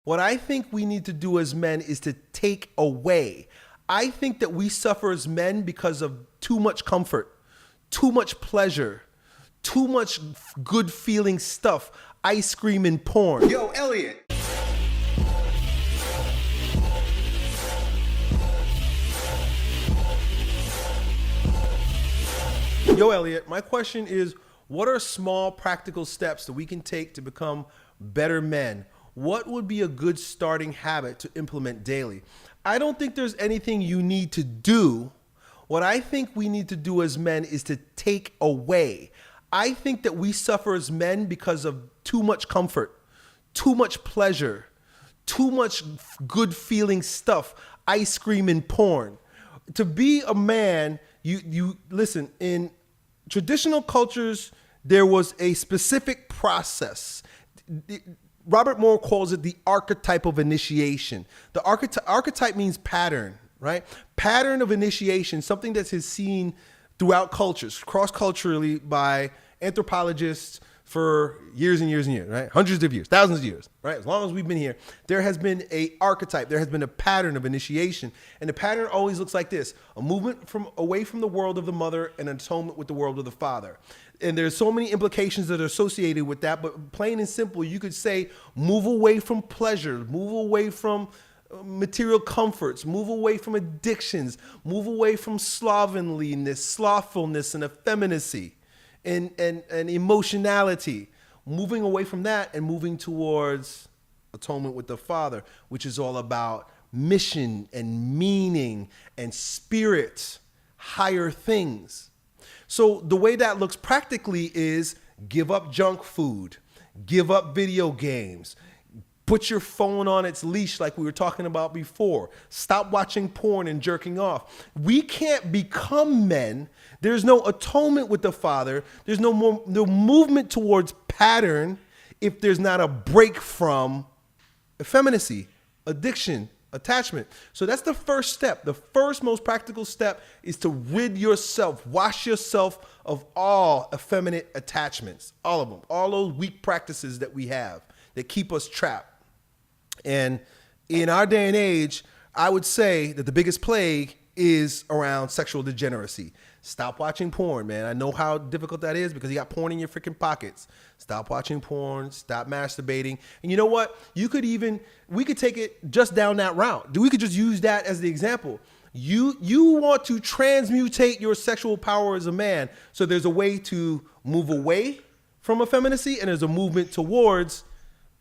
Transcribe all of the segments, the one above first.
What I think we need to do as men is to take away. I think that we suffer as men because of too much comfort, too much pleasure, too much good feeling stuff, ice cream and porn. Yo, Elliot. Yo, Elliot, my question is, what are small practical steps that we can take to become better men? What would be a good starting habit to implement daily? I don't think there's anything you need to do. What I think we need to do as men is to take away. I think that we suffer as men because of too much comfort, too much pleasure, too much good feeling stuff, ice cream and porn. To be a man, you listen, in traditional cultures, there was a specific process. Robert Moore calls it the archetype of initiation. The archetype means pattern, right? Pattern of initiation, something that is seen throughout cultures, cross-culturally by anthropologists for years and years and years, right? Hundreds of years, thousands of years, right? As long as we've been here, there has been an archetype, there has been a pattern of initiation. And the pattern always looks like this: a movement away from the world of the mother and an atonement with the world of the father. And there's so many implications that are associated with that, but plain and simple, you could say move away from pleasure, move away from material comforts, move away from addictions, move away from slovenliness, slothfulness, and effeminacy and emotionality, moving away from that and moving towards atonement with the Father, which is all about mission and meaning and spirit, higher things. So the way that looks practically is give up junk food, give up video games, put your phone on its leash like we were talking about before, stop watching porn and jerking off. We can't become men. There's no atonement with the Father. There's no movement towards pattern if there's not a break from effeminacy, addiction, attachment. So that's the first step. The first most practical step is to rid yourself, wash yourself of all effeminate attachments, all of them, all those weak practices that we have that keep us trapped. And in our day and age, I would say that the biggest plague is around sexual degeneracy. Stop watching porn, man. I know how difficult that is because you got porn in your freaking pockets. Stop watching porn, stop masturbating. And you know what? We could take it just down that route. We could just use that as the example. You want to transmutate your sexual power as a man. So there's a way to move away from effeminacy, and there's a movement towards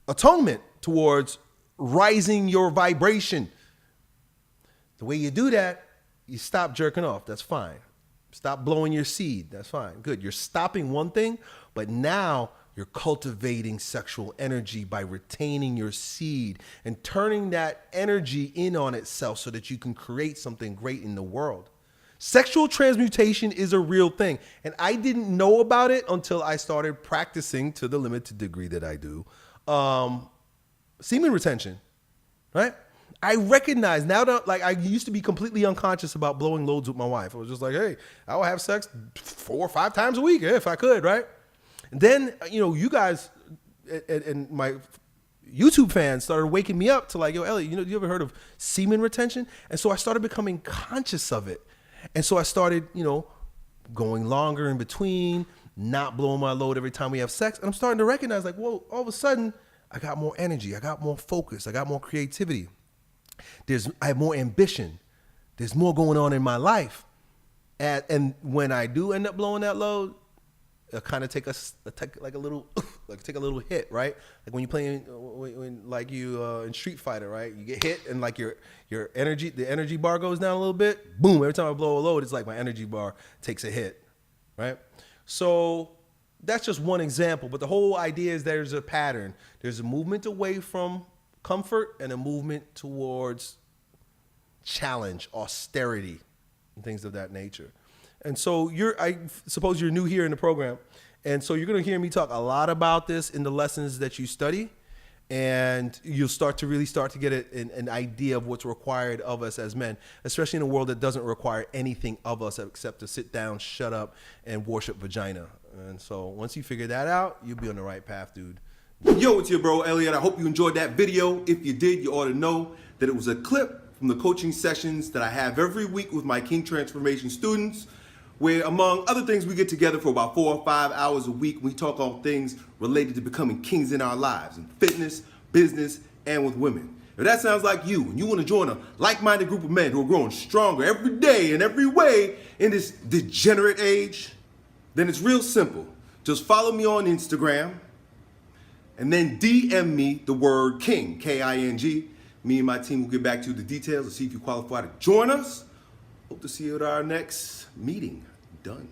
atonement, towards rising your vibration. The way you do that, you stop jerking off. That's fine. Stop blowing your seed. That's fine. Good. You're stopping one thing, but now you're cultivating sexual energy by retaining your seed and turning that energy in on itself so that you can create something great in the world. Sexual transmutation is a real thing. And I didn't know about it until I started practicing, to the limited degree that I do, semen retention, right? I recognize now that, like, I used to be completely unconscious about blowing loads with my wife. I was just like, hey, I would have sex 4 or 5 times a week if I could, right? And then, you guys and my YouTube fans started waking me up to like, yo, Elliot, you ever heard of semen retention? And so I started becoming conscious of it. And so I started, going longer in between, not blowing my load every time we have sex. And I'm starting to recognize, like, whoa, all of a sudden, I got more energy. I got more focus. I got more creativity. I have more ambition. There's more going on in my life. And when I do end up blowing that load, it'll kind of take a little hit, right? Like when you're playing, in Street Fighter, right? You get hit and like your energy, the energy bar goes down a little bit. Boom, every time I blow a load, it's like my energy bar takes a hit, right? So that's just one example, but the whole idea is there's a pattern. There's a movement away from comfort and a movement towards challenge, austerity, and things of that nature. And so I suppose you're new here in the program, and so you're going to hear me talk a lot about this in the lessons that you study, and you'll start to get an idea of what's required of us as men, especially in a world that doesn't require anything of us except to sit down, shut up, and worship vagina. And so once you figure that out, you'll be on the right path, dude. Yo, it's your bro Elliot. I hope you enjoyed that video. If you did, you ought to know that it was a clip from the coaching sessions that I have every week with my King Transformation students, where among other things we get together for about 4 or 5 hours a week. We talk on things related to becoming kings in our lives, in fitness, business, and with women. If that sounds like you, and you want to join a like-minded group of men who are growing stronger every day in every way in this degenerate age, then it's real simple. Just follow me on Instagram, and then DM me the word King, K-I-N-G. Me and my team will get back to you the details and see if you qualify to join us. Hope to see you at our next meeting. Done.